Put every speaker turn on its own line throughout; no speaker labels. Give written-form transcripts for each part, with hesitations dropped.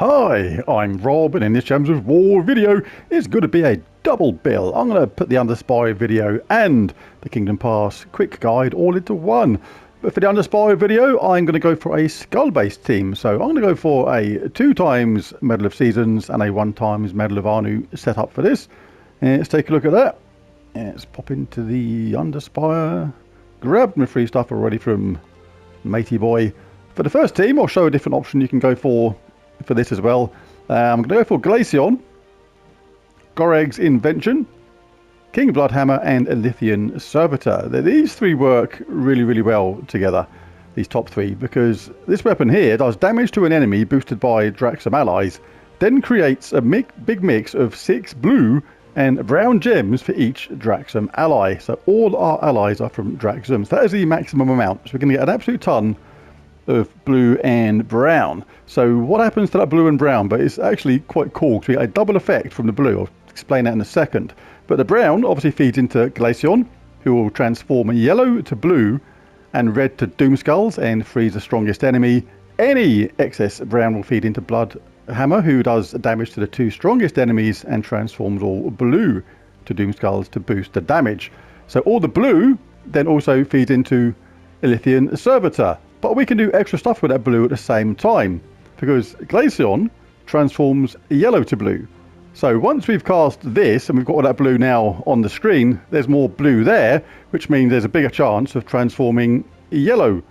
Hi, I'm Rob, and in this Gems of War video, it's going to be a double bill. I'm going to put the Underspire video and the Kingdom Pass quick guide all into one. But for the Underspire video, I'm going to go for a skull-based team. So I'm going to go for a 2 times Medal of Seasons and a 1 times Medal of Anu setup for this. And let's take a look at that. And let's pop into the Underspire. Grab my free stuff already from Matey Boy. For the first team, I'll show a different option you can go for this as well. I'm going to go for Glaceon, Goreg's Invention, King Bloodhammer, and Elythian Servitor. These 3 work really well together, these top 3, because this weapon here does damage to an enemy boosted by Draxum allies, then creates a big mix of 6 blue and brown gems for each Draxum ally. So all our allies are from Draxum. So that is the maximum amount. So we're going to get an absolute ton of blue and brown. So what happens to that blue and brown? But it's actually quite cool because we get a double effect from the blue. I'll explain that in a second. But the brown obviously feeds into Glaceon, who will transform yellow to blue and red to Doomskulls and freeze the strongest enemy. Any excess brown will feed into Bloodhammer, who does damage to the 2 strongest enemies and transforms all blue to Doomskulls to boost the damage. So all the blue then also feeds into Elythian Servitor. But we can do extra stuff with that blue at the same time, because Glaceon transforms yellow to blue. So once we've cast this and we've got all that blue now on the screen, there's more blue there, which means there's a bigger chance of transforming yellow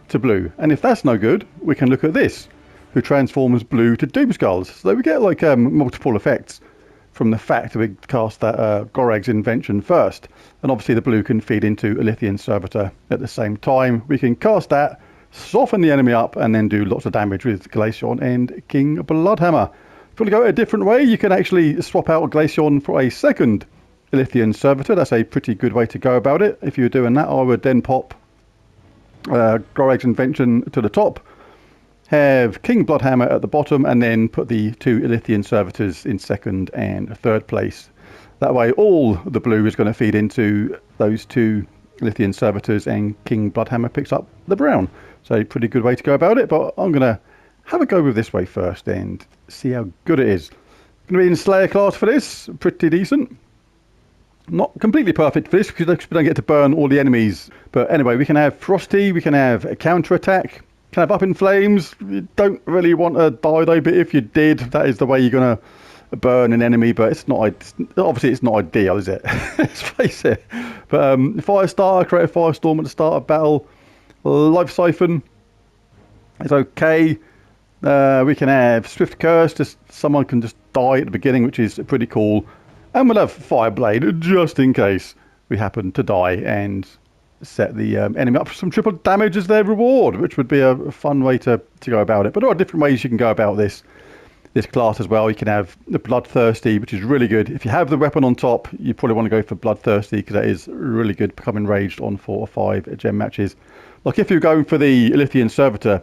to blue. And if that's no good, we can look at this, who transforms blue to Doomskulls. So we get like multiple effects from the fact that we cast that Goreg's Invention first. And obviously the blue can feed into Elythian Servitor at the same time. We can cast that, soften the enemy up, and then do lots of damage with Glaceon and King Bloodhammer. If you want to go a different way, you can actually swap out Glaceon for a second Elythian Servitor. That's a pretty good way to go about it. If you're doing that, I would then pop Goreg's Invention to the top, have King Bloodhammer at the bottom, and then put the 2 Elythian Servitors in 2nd and 3rd place. That way all the blue is going to feed into those 2 Elythian Servitors, and King Bloodhammer picks up the brown. So a pretty good way to go about it, but I'm going to have a go with this way first and see how good it is. Going to be in Slayer class for this, pretty decent. Not completely perfect for this because we don't get to burn all the enemies. But anyway, we can have Frosty, we can have a counter attack, can have Up in Flames. You don't really want to die though, but if you did, that is the way you're going to burn an enemy, but it's not, obviously it's not ideal, is it? Let's face it. But Fire Starter, create a Firestorm at the start of battle. Life Siphon is okay. We can have Swift Curse, just someone can just die at the beginning, which is pretty cool. And we'll have Fireblade just in case we happen to die, and set the enemy up for some triple damage as their reward, which would be a fun way to go about it. But there are different ways you can go about this class as well. You can have the Bloodthirsty, which is really good. If you have the weapon on top, you probably want to go for Bloodthirsty because that is really good, becoming enraged on 4 or 5 gem matches. Like if you're going for the Elythian Servitor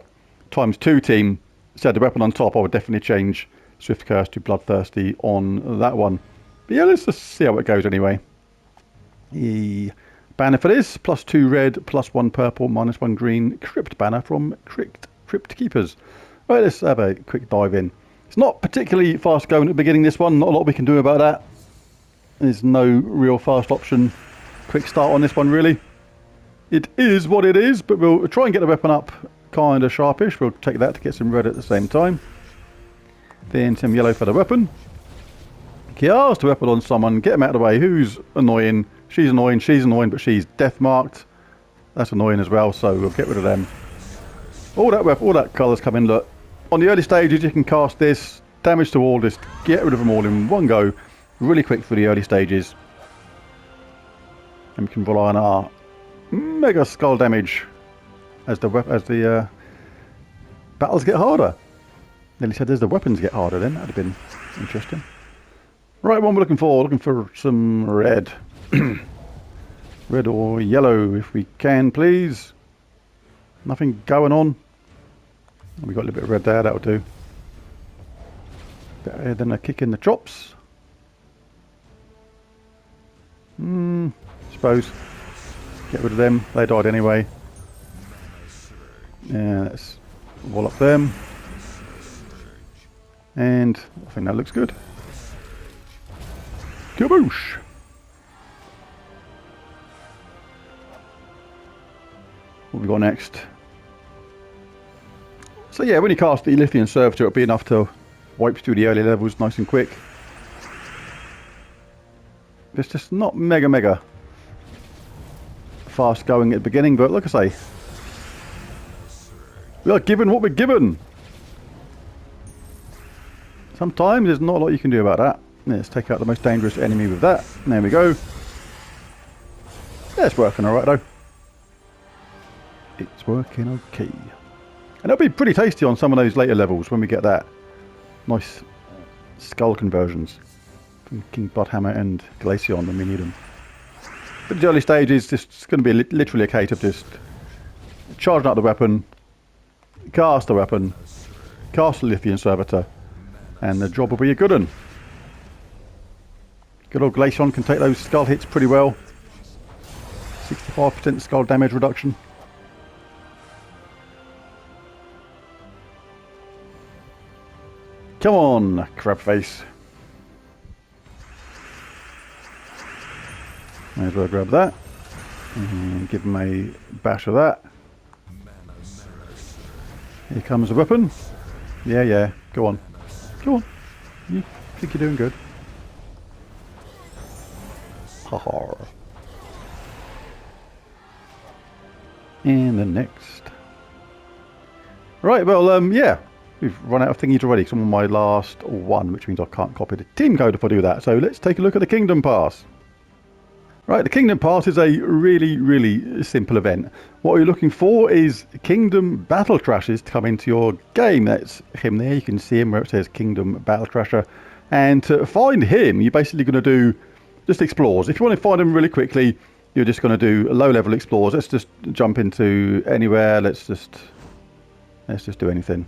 ×2 team, instead of the weapon on top, I would definitely change Swift Curse to Bloodthirsty on that one. But yeah, let's just see how it goes anyway. The banner for this, +2 red, +1 purple, -1 green, Crypt banner from Crypt Keepers. Right, let's have a quick dive in. It's not particularly fast going at the beginning, this one. Not a lot we can do about that. There's no real fast option. Quick start on this one, really. It is what it is, but we'll try and get the weapon up kind of sharpish. We'll take that to get some red at the same time. Then some yellow for the weapon. Cast the weapon on someone, get them out of the way. Who's annoying? She's annoying, but she's death marked. That's annoying as well, so we'll get rid of them. All that colours come in. Look, on the early stages you can cast this, damage to all, just get rid of them all in one go. Really quick for the early stages. And we can rely on our mega skull damage as the battles get harder. Nearly said as the weapons get harder then. That'd have been interesting. Right, what we're looking for some red. Red or yellow if we can, please. Nothing going on. We got a little bit of red there, that'll do. Better than a kick in the chops. Suppose. Get rid of them, they died anyway. Yeah, let's wall up them. And I think that looks good. Kaboosh! What have we got next? So yeah, when you cast the Lithium Servitor, it'll be enough to wipe through the early levels nice and quick. It's just not mega fast going at the beginning, but like I say, we are given what we're given. Sometimes there's not a lot you can do about that. Let's take out the most dangerous enemy with that. There we go. Yeah, it's working alright though. It's working okay. And it'll be pretty tasty on some of those later levels when we get that nice skull conversions from King Bloodhammer and Glaceon when we need them. But the early stages, just it's going to be literally a case of just charging up the weapon, cast the weapon, cast the Lithium Servitor, and the job will be a good one. Good old Glaceon can take those skull hits pretty well. 65% skull damage reduction. Come on, Crabface. May as well grab that. And give him a bash of that. Here comes the weapon. Yeah, go on. Go on. You think you're doing good. Haha. And the next. Right, well, yeah. We've run out of thingies already because I'm on my last one, which means I can't copy the team code if I do that. So let's take a look at the Kingdom Pass. Right, the Kingdom Pass is a really simple event. What you're looking for is Kingdom Battle Crashes to come into your game. That's him there. You can see him where it says Kingdom Battle Crasher. And to find him, you're basically going to do just explores. If you want to find him really quickly, you're just going to do low-level explores. Let's just jump into anywhere. Let's just do anything.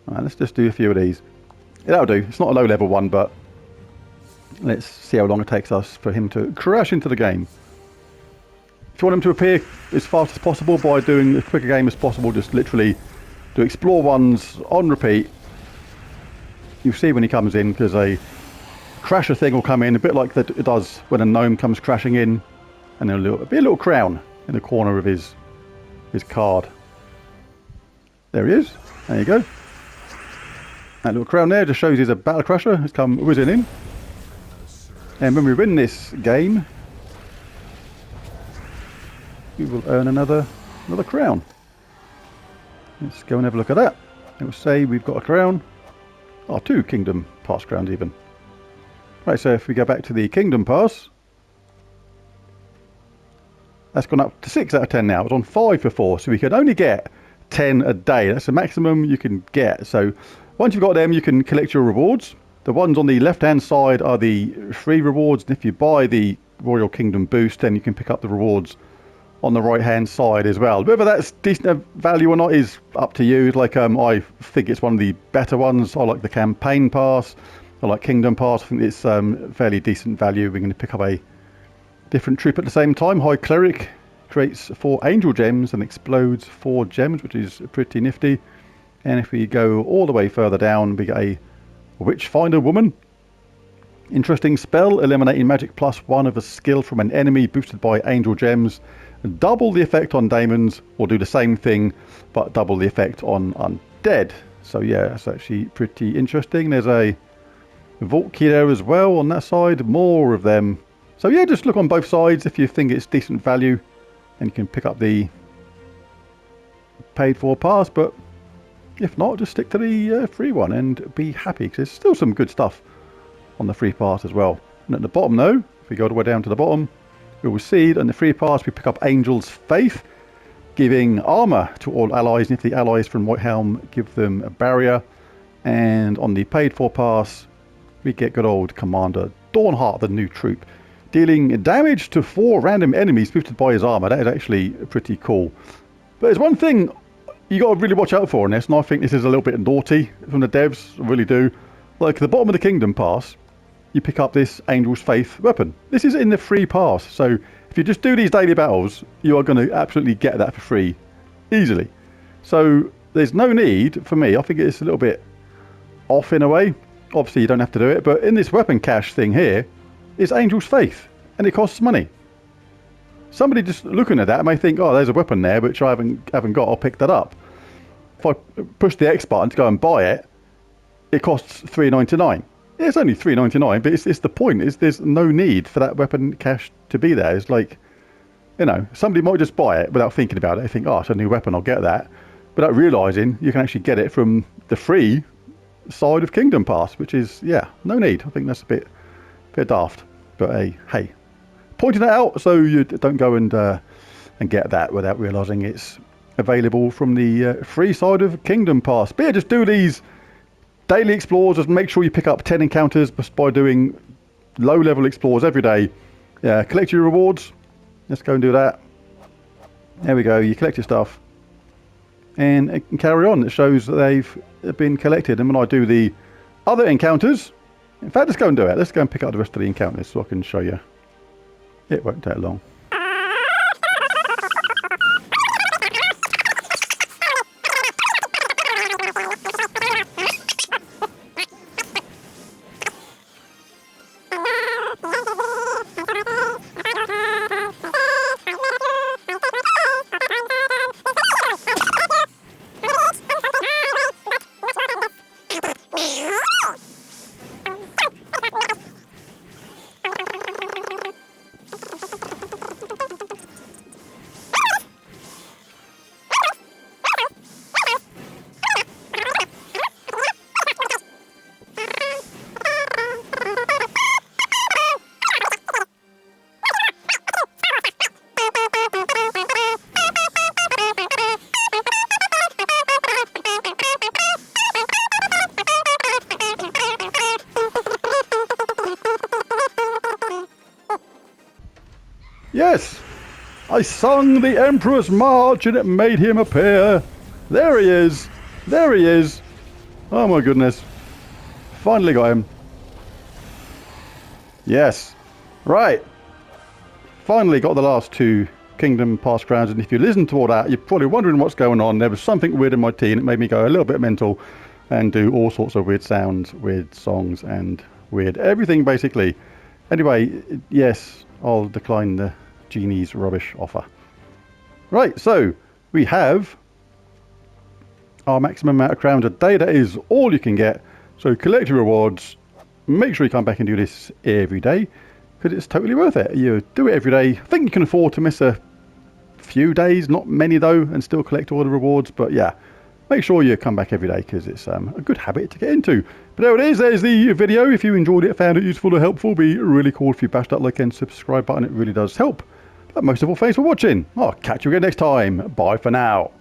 Alright, let's just do a few of these. Yeah, that'll do. It's not a low-level one, but let's see how long it takes us for him to crash into the game. If you want him to appear as fast as possible by doing as quick a game as possible, just literally do explore ones on repeat. You'll see when he comes in, because a crasher thing will come in, a bit like that it does when a gnome comes crashing in, and there'll be a little crown in the corner of his card. There he is. There you go. That little crown there just shows he's a battle crasher. It's come whizzing in. And when we win this game, we will earn another crown. Let's go and have a look at that. It will say we've got a crown. Oh, 2 Kingdom Pass crowns even. Right, so if we go back to the Kingdom Pass, that's gone up to 6 out of 10 now. It was on 5 before, so we could only get 10 a day. That's the maximum you can get. So once you've got them, you can collect your rewards. The ones on the left-hand side are the free rewards, and if you buy the Royal Kingdom boost, then you can pick up the rewards on the right-hand side as well. Whether that's decent value or not is up to you. Like I think it's one of the better ones. I like the Campaign Pass. I like Kingdom Pass. I think it's fairly decent value. We're going to pick up a different troop at the same time. High Cleric creates 4 Angel Gems and explodes 4 gems, which is pretty nifty. And if we go all the way further down, we get a Witchfinder Woman. Interesting spell, eliminating magic +1 of a skill from an enemy boosted by Angel Gems. Double the effect on daemons, or do the same thing, but double the effect on undead. So yeah, that's actually pretty interesting. There's a Vault Key there as well on that side, more of them. So yeah, just look on both sides if you think it's decent value, and you can pick up the paid for pass, but if not, just stick to the free one and be happy, because there's still some good stuff on the free pass as well. And at the bottom though, if we go all the way down to the bottom, we will see that on the free pass we pick up Angel's Faith, giving armor to all allies, and if the allies from Whitehelm give them a barrier. And on the paid for pass, we get good old Commander Dawnheart, the new troop, dealing damage to 4 random enemies boosted by his armor. That is actually pretty cool. But there's one thing you got to really watch out for in this, and I think this is a little bit naughty from the devs, I really do. Like at the bottom of the Kingdom Pass, you pick up this Angel's Faith weapon. This is in the free pass, so if you just do these daily battles, you are going to absolutely get that for free, easily. So there's no need, for me, I think it's a little bit off in a way. Obviously, you don't have to do it, but in this weapon cache thing here, it's Angel's Faith, and it costs money. Somebody just looking at that may think, oh, there's a weapon there, which I haven't got, I'll pick that up. If I push the X button to go and buy it, it costs $3.99. It's only $3.99, but it's the point. There's no need for that weapon cache to be there. It's like, you know, somebody might just buy it without thinking about it. They think, oh, it's a new weapon, I'll get that. Without realising you can actually get it from the free side of Kingdom Pass, which is, yeah, no need. I think that's a bit daft. But hey, pointing it out so you don't go and get that without realising it's available from the free side of Kingdom Pass. But yeah, just do these daily explores. Just make sure you pick up 10 encounters by doing low-level explores every day. Collect your rewards. Let's go and do that. There we go. You collect your stuff. And it can carry on. It shows that they've been collected. And when I do the other encounters, in fact, let's go and do it. Let's go and pick up the rest of the encounters so I can show you. It won't take long. Yes, I sung the Emperor's March and it made him appear. There he is. There he is. Oh my goodness. Finally got him. Yes. Right. Finally got the last two Kingdom Pass crowns, and if you listen to all that, you're probably wondering what's going on. There was something weird in my tea and it made me go a little bit mental and do all sorts of weird sounds, weird songs and weird everything basically. Anyway, yes, I'll decline the genie's rubbish offer. Right, so we have our maximum amount of crowns a day. That is all you can get. So collect your rewards. Make sure you come back and do this every day because it's totally worth it. You do it every day. I think you can afford to miss a few days, not many though, and still collect all the rewards. But yeah, make sure you come back every day because it's a good habit to get into. But there it is. There's the video. If you enjoyed it, found it useful or helpful, it'd be really cool if you bash that like and subscribe button. It really does help. But most of all, thanks for watching. I'll catch you again next time. Bye for now.